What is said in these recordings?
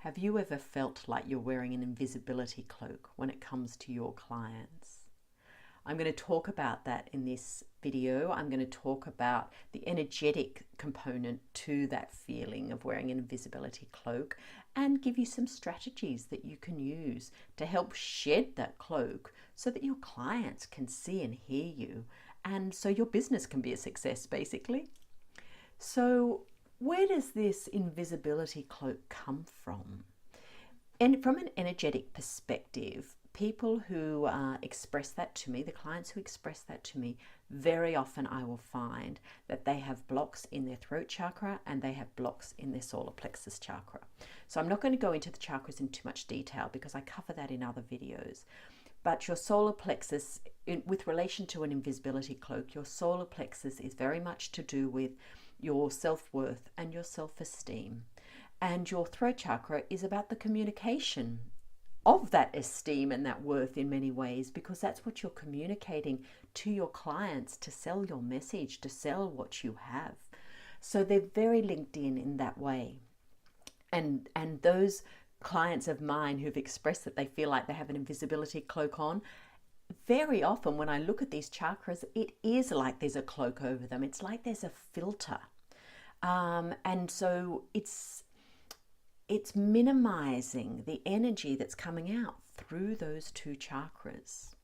Have you ever felt like you're wearing an invisibility cloak when it comes to your clients? I'm going to talk about that in this video. I'm going to talk about the energetic component to that feeling of wearing an invisibility cloak and give you some strategies that you can use to help shed that cloak so that your clients can see and hear you, and so your business can be a success, basically. So where does this invisibility cloak come from? And from an energetic perspective, people who express that to me, the clients who express that to me, very often I will find that they have blocks in their throat chakra and they have blocks in their solar plexus chakra. So I'm not going to go into the chakras in too much detail because I cover that in other videos. But your solar plexus, with relation to an invisibility cloak, your solar plexus is very much to do with your self-worth and your self-esteem. And your throat chakra is about the communication of that esteem and that worth in many ways, because that's what you're communicating to your clients to sell your message, to sell what you have. So they're very linked in that way. And those clients of mine who've expressed that they feel like they have an invisibility cloak on, very often when I look at these chakras, it is like there's a cloak over them. It's like there's a filter. And so it's minimizing the energy that's coming out through those two chakras.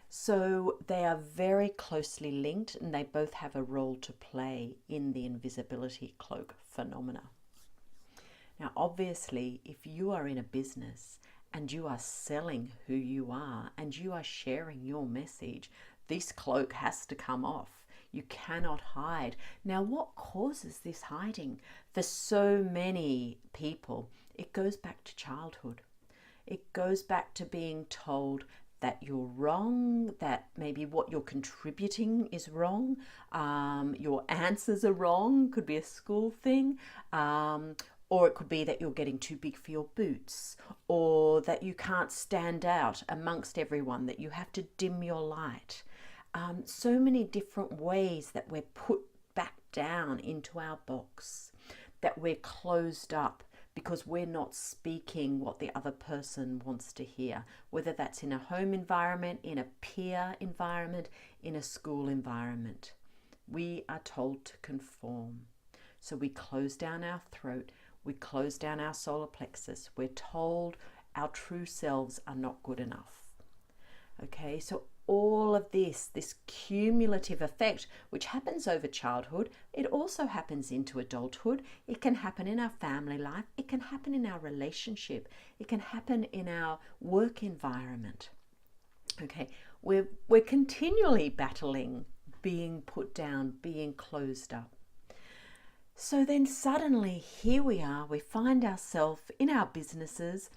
So they are very closely linked and they both have a role to play in the invisibility cloak phenomena. Now, obviously, if you are in a business and you are selling who you are and you are sharing your message, this cloak has to come off. You cannot hide. Now, what causes this hiding? For so many people, it goes back to childhood. It goes back to being told that you're wrong, that maybe what you're contributing is wrong, your answers are wrong, could be a school thing, or it could be that you're getting too big for your boots, or that you can't stand out amongst everyone, that you have to dim your light. So many different ways that we're put back down into our box, that we're closed up because we're not speaking what the other person wants to hear, whether that's in a home environment, in a peer environment, in a school environment. We are told to conform. So we close down our throat, we close down our solar plexus. We're told our true selves are not good enough. Okay, so all of this cumulative effect, which happens over childhood, it also happens into adulthood. It can happen in our family life. It can happen in our relationship. It can happen in our work environment. Okay, we're continually battling being put down, being closed up. So then suddenly here we are, we find ourselves in our businesses,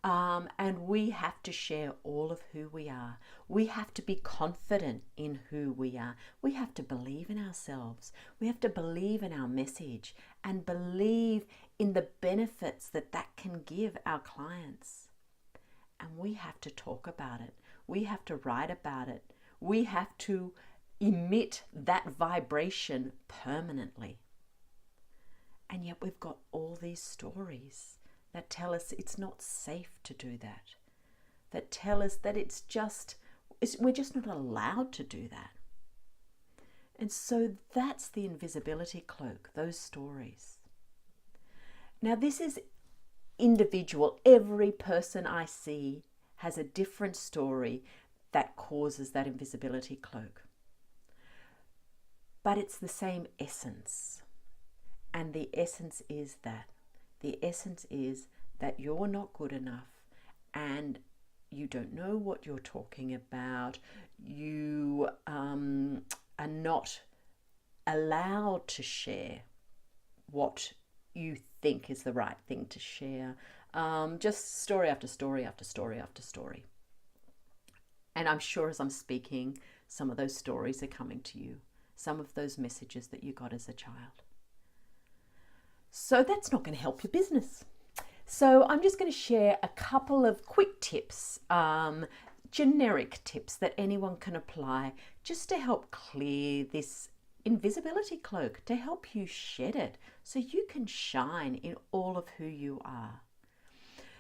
and we have to share all of who we are. We have to be confident in who we are. We have to believe in ourselves. We have to believe in our message and believe in the benefits that can give our clients. And we have to talk about it. We have to write about it. We have to emit that vibration permanently. And yet we've got all these stories that tell us it's not safe to do that, that tell us that we're just not allowed to do that. And so that's the invisibility cloak, those stories. Now this is individual. Every person I see has a different story that causes that invisibility cloak. But it's the same essence. And the essence is that. The essence is that you're not good enough and you don't know what you're talking about. You are not allowed to share what you think is the right thing to share. Just story after story after story after story. And I'm sure as I'm speaking, some of those stories are coming to you. Some of those messages that you got as a child. So that's not going to help your business. So I'm just going to share a couple of quick tips, generic tips that anyone can apply just to help clear this invisibility cloak to help you shed it so you can shine in all of who you are.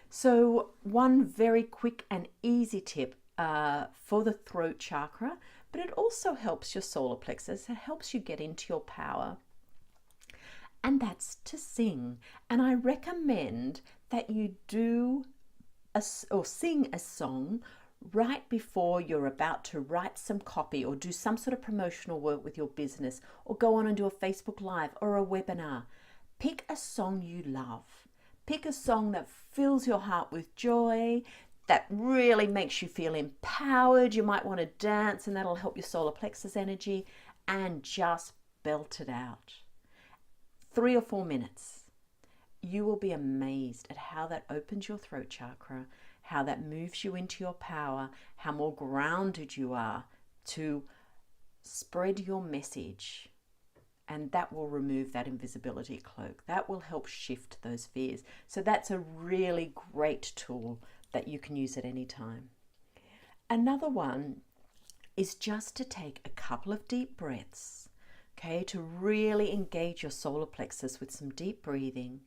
So one very quick and easy tip for the throat chakra, but it also helps your solar plexus. It helps you get into your power. And that's to sing. And I recommend that you do or sing a song right before you're about to write some copy or do some sort of promotional work with your business or go on and do a Facebook Live or a webinar. Pick a song you love. Pick a song that fills your heart with joy, that really makes you feel empowered. You might want to dance and that'll help your solar plexus energy, and just belt it out. 3 or 4 minutes. You will be amazed at how that opens your throat chakra, how that moves you into your power, how more grounded you are to spread your message. And that will remove that invisibility cloak. That will help shift those fears. So that's a really great tool that you can use at any time. Another one is just to take a couple of deep breaths, okay, to really engage your solar plexus with some deep breathing.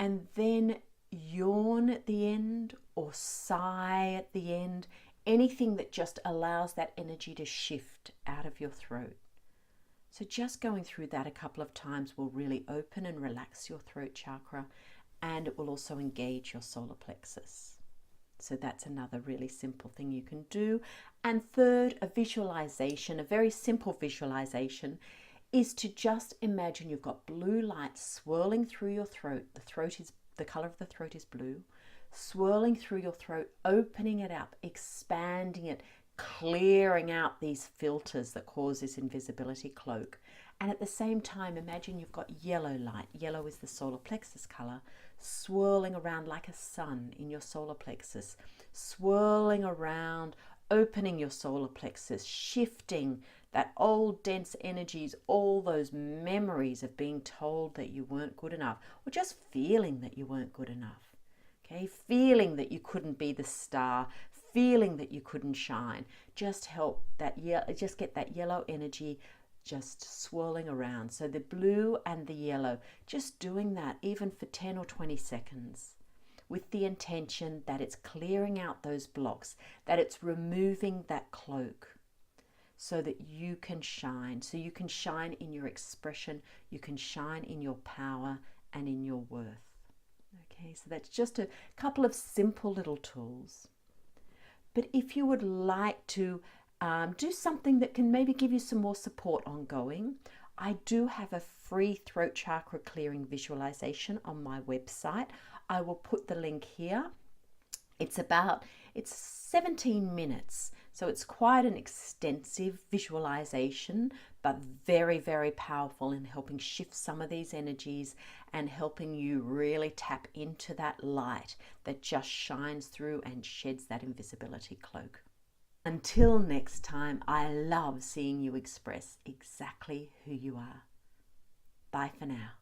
And then yawn at the end or sigh at the end, anything that just allows that energy to shift out of your throat. So just going through that a couple of times will really open and relax your throat chakra, and it will also engage your solar plexus. So that's another really simple thing you can do. And third, a visualization, a very simple visualization, is to just imagine you've got blue light swirling through your throat. The color of the throat is blue, swirling through your throat, opening it up, expanding it, clearing out these filters that cause this invisibility cloak. And at the same time, imagine you've got yellow light. Yellow is the solar plexus color, swirling around like a sun in your solar plexus, swirling around, opening your solar plexus, shifting that old dense energies, all those memories of being told that you weren't good enough, or just feeling that you weren't good enough. Okay, feeling that you couldn't be the star, feeling that you couldn't shine. Just get that yellow energy just swirling around. So the blue and the yellow, just doing that even for 10 or 20 seconds with the intention that it's clearing out those blocks, that it's removing that cloak so that you can shine. So you can shine in your expression, you can shine in your power and in your worth. Okay, so that's just a couple of simple little tools. But if you would like to do something that can maybe give you some more support ongoing, I do have a free throat chakra clearing visualization on my website. I will put the link here. It's 17 minutes, so it's quite an extensive visualization, but very, very powerful in helping shift some of these energies and helping you really tap into that light that just shines through and sheds that invisibility cloak. Until next time, I love seeing you express exactly who you are. Bye for now.